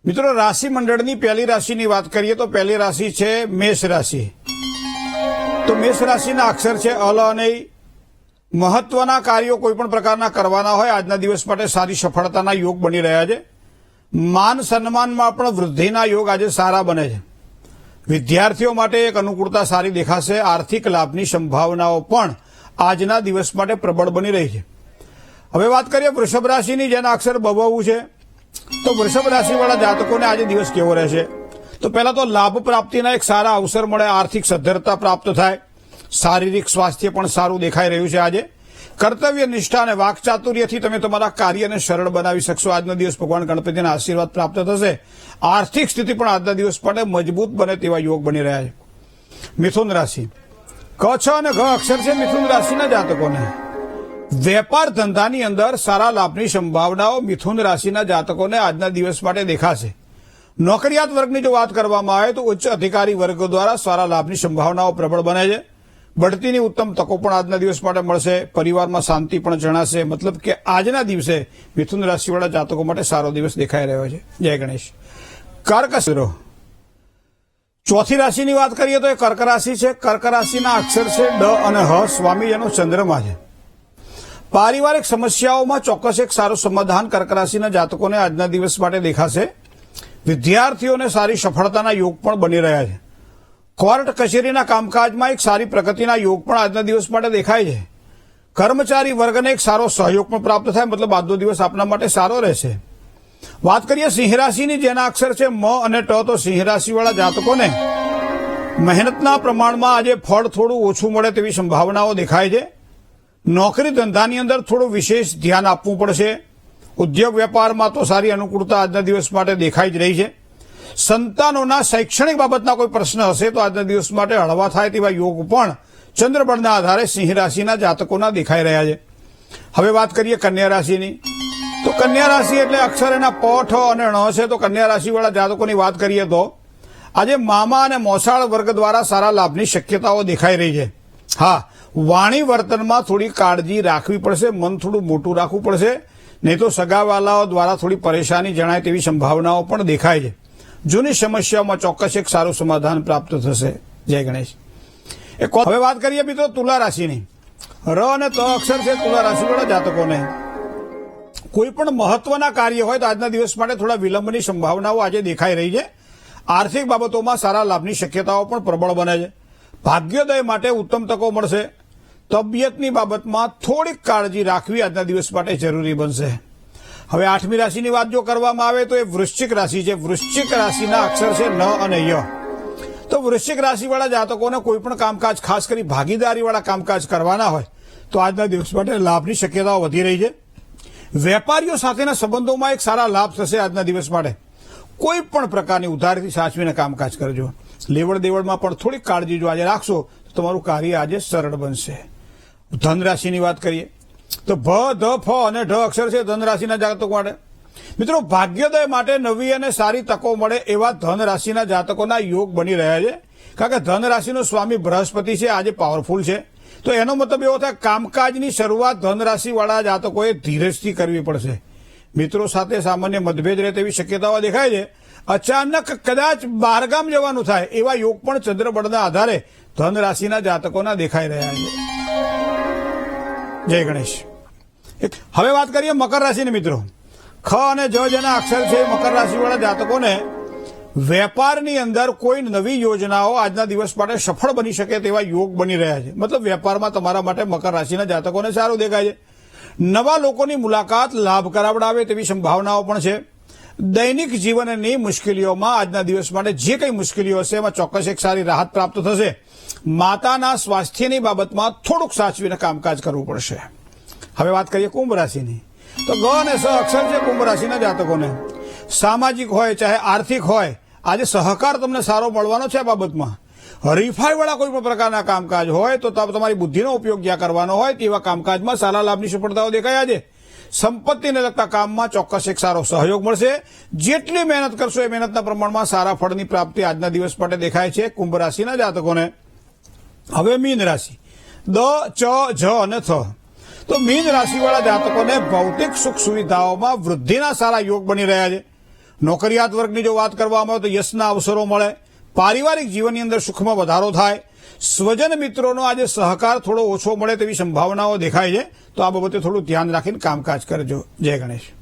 મિત્રો, રાશિ મંડળની પહેલી રાશિની વાત કરીએ તો પહેલી રાશિ છે મેષ રાશિ। તો મેષ રાશિના અક્ષર છે અલ અને ઈ। મહત્વના કાર્યો કોઈ પણ પ્રકારના કરવાના હોય આજના દિવસ માટે સારી સફળતાના યોગ બની રહ્યા છે। માન સન્માનમાં પણ વૃદ્ધિના યોગ આજે સારા બને છે। વિદ્યાર્થીઓ માટે એક અનુકૂળતા સારી દેખાશે। આર્થિક લાભની સંભાવનાઓ પણ આજના દિવસ માટે પ્રબળ બની રહી છે। હવે વાત કરીએ વૃષભ રાશિની, જેના અક્ષર બબવું છે। તો વૃષભ રાશિવાળા જાતકોને આજે દિવસ કેવો રહેશે? તો પહેલા તો લાભ પ્રાપ્તિના એક સારા અવસર મળે, આર્થિક સદ્ધરતા પ્રાપ્ત થાય, શારીરિક સ્વાસ્થ્ય પણ સારું દેખાઈ રહ્યું છે। આજે કર્તવ્ય નિષ્ઠા અને વાકચાતુર્યથી તમે તમારા કાર્યને સરળ બનાવી શકશો। આજનો દિવસ ભગવાન ગણપતિના આશીર્વાદ પ્રાપ્ત થશે। આર્થિક સ્થિતિ પણ આજના દિવસ માટે મજબૂત બને તેવા યોગ બની રહ્યા છે। મિથુન રાશિ, ક, છ અને ઘ અક્ષર છે મિથુન રાશિના જાતકોને વેપાર ધંધાની અંદર સારા લાભની સંભાવનાઓ મિથુન રાશિના જાતકોને આજના દિવસ માટે દેખાશે। નોકરિયાત વર્ગની જો વાત કરવામાં આવે તો ઉચ્ચ અધિકારી વર્ગ દ્વારા સારા લાભની સંભાવનાઓ પ્રબળ બને છે। બઢતીની ઉત્તમ તકો પણ આજના દિવસ માટે મળશે। પરિવારમાં શાંતિ પણ જણાશે। મતલબ કે આજના દિવસે મિથુન રાશિવાળા જાતકો માટે સારો દિવસ દેખાઈ રહ્યો છે। જય ગણેશ। કર્ક રાશિ, ચોથી રાશિની વાત કરીએ તો એ કર્ક રાશિ છે। કર્ક રાશિના અક્ષર છે ડ અને હ। સ્વામી એનો ચંદ્રમા છે। પારિવારિક સમસ્યાઓમાં ચોક્કસ એક સારું સમાધાન કર્ક રાશિના જાતકોને આજના દિવસ માટે દેખાશે। વિદ્યાર્થીઓને સારી સફળતાના યોગ પણ બની રહ્યા છે। કોર્ટ કચેરીના કામકાજમાં એક સારી પ્રગતિના યોગ પણ આજના દિવસ માટે દેખાય છે। કર્મચારી વર્ગને એક સારો સહયોગ પણ પ્રાપ્ત થાય, મતલબ આજનો દિવસ આપના માટે સારો રહેશે। વાત કરીએ સિંહ રાશિની, જેના અક્ષર છે મ અને ટ। તો સિંહ રાશિવાળા જાતકોને મહેનતના પ્રમાણમાં આજે ફળ થોડું ઓછું મળે તેવી સંભાવનાઓ દેખાય છે। નોકરી ધંધાની અંદર થોડું વિશેષ ધ્યાન આપવું પડશે। ઉદ્યોગ વેપારમાં તો સારી અનુકૂળતા આજના દિવસ માટે દેખાઈ જ રહી છે। સંતાનોના શૈક્ષણિક બાબતના કોઈ પ્રશ્ન હશે તો આજના દિવસ માટે હળવા થાય તેવા યોગ પણ ચંદ્રબળના આધારે સિંહ રાશિના જાતકોના દેખાઈ રહ્યા છે। હવે વાત કરીએ કન્યા રાશિની, તો કન્યા રાશિ એટલે અક્ષર એના પ, ઠ અને ણ છે। તો કન્યા રાશિવાળા જાતકોની વાત કરીએ તો આજે મામા અને મોસાળ વર્ગ દ્વારા સારા લાભની શક્યતાઓ દેખાઈ રહી છે। હા, વાણી વર્તનમાં થોડી કાળજી રાખવી પડશે, મન થોડું મોટું રાખવું પડશે, નહીં તો સગાવાલાઓ દ્વારા થોડી પરેશાની જણાય તેવી સંભાવનાઓ પણ દેખાય છે। જૂની સમસ્યાઓમાં ચોક્કસ એક સારું સમાધાન પ્રાપ્ત થશે। જય ગણેશ। હવે વાત કરીએ મિત્રો તુલા રાશિની, ર અને ત અક્ષર છે તુલા રાશિવાળા જાતકોને કોઈ પણ મહત્વના કાર્ય હોય તો આજના દિવસ માટે થોડા વિલંબની સંભાવનાઓ આજે દેખાઈ રહી છે। આર્થિક બાબતોમાં સારા લાભની શક્યતાઓ પણ પ્રબળ બને છે। ભાગ્યોદય માટે ઉત્તમ તકો મળશે। તબિયતની બાબતમાં થોડીક કાળજી રાખવી આજના દિવસ માટે જરૂરી બનશે। હવે આઠમી રાશિની વાત જો કરવામાં આવે તો એ વૃશ્ચિક રાશિ છે। વૃશ્ચિક રાશિના અક્ષર છે ન અને ય। તો વૃશ્ચિક રાશિવાળા જાતકોને કોઈ પણ કામકાજ, ખાસ કરી ભાગીદારીવાળા કામકાજ કરવાના હોય તો આજના દિવસ માટે લાભની શક્યતાઓ વધી રહી છે। વેપારીઓ સાથેના સંબંધોમાં એક સારા લાભ થશે આજના દિવસ માટે। કોઈ પણ પ્રકારની ઉધારથી સાચવીને કામકાજ કરજો। લેવડ દેવડમાં પણ થોડીક કાળજી જો આજે રાખશો તો તમારું કાર્ય આજે સરળ બનશે। ધન રાશિની વાત કરીએ તો ભ, ધ, ફ અને ઢ અક્ષર છે ધન રાશિના જાતકો માટે। મિત્રો, ભાગ્યોદય માટે નવી અને સારી તકો મળે એવા ધન રાશિના જાતકોના યોગ બની રહ્યા છે। કારણ કે ધન રાશિનો સ્વામી બૃહસ્પતિ છે, આજે પાવરફુલ છે। તો એનો મતલબ એવો થાય કામકાજની શરૂઆત ધન રાશિવાળા જાતકોએ ધીરજથી કરવી પડશે। મિત્રો સાથે સામાન્ય મતભેદ રહે તેવી શક્યતાઓ દેખાય છે। અચાનક કદાચ બહારગામ જવાનું થાય એવા યોગ પણ ચંદ્રબળના આધારે ધન રાશિના જાતકોના દેખાઈ રહ્યા છે। જય ગણેશ। હવે વાત કરીએ મકર રાશિની મિત્રો, ખ અને જ જેના અક્ષર છે મકર રાશિવાળા જાતકોને વેપારની અંદર કોઈ નવી યોજનાઓ આજના દિવસ માટે સફળ બની શકે તેવા યોગ બની રહ્યા છે। મતલબ વેપારમાં તમારા માટે મકર રાશિના જાતકોને સારું દેખાય છે। નવા લોકોની મુલાકાત લાભ કરાવડાવે તેવી સંભાવનાઓ પણ છે। દૈનિક જીવનની મુશ્કેલીઓમાં આજના દિવસ માટે જે કંઈ મુશ્કેલીઓ હશે એમાં ચોક્કસ એક સારી રાહત પ્રાપ્ત થશે। માતાના સ્વાસ્થ્યની બાબતમાં થોડુંક સાચવીને કામકાજ કરવું પડશે। હવે વાત કરીએ કુંભ રાશિની, તો ગ અને સ અક્ષર છે કુંભ રાશિના જાતકોને સામાજિક હોય ચાહે આર્થિક હોય આજે સહકાર તમને સારો મળવાનો છે। આ બાબતમાં હરીફાઈવાળા કોઈ પણ પ્રકારના કામકાજ હોય તો તમારી બુદ્ધિનો ઉપયોગ જ્યાં કરવાનો હોય તેવા કામકાજમાં સારા લાભની સફળતાઓ દેખાય છે। સંપત્તિને લગતા કામમાં ચોક્કસ એક સારો સહયોગ મળશે। જેટલી મહેનત કરશો એ મહેનતના પ્રમાણમાં સારા ફળની પ્રાપ્તિ આજના દિવસ માટે દેખાય છે કુંભ રાશિના જાતકોને। હવે મીન રાશિ, દ, ચ, જ અને થ। તો મીન રાશિવાળા જાતકોને ભૌતિક સુખ સુવિધાઓમાં વૃદ્ધિના સારા યોગ બની રહ્યા છે। નોકરિયાત વર્ગની જો વાત કરવામાં આવે તો યશના અવસરો મળે, પારિવારિક જીવનની અંદર સુખમાં વધારો થાય, સ્વજન મિત્રોનો આજે સહકાર થોડો ઓછો મળે તેવી સંભાવનાઓ દેખાય છે. તો આ બાબતે થોડું ધ્યાન રાખીને કામકાજ કરજો. જય ગણેશ.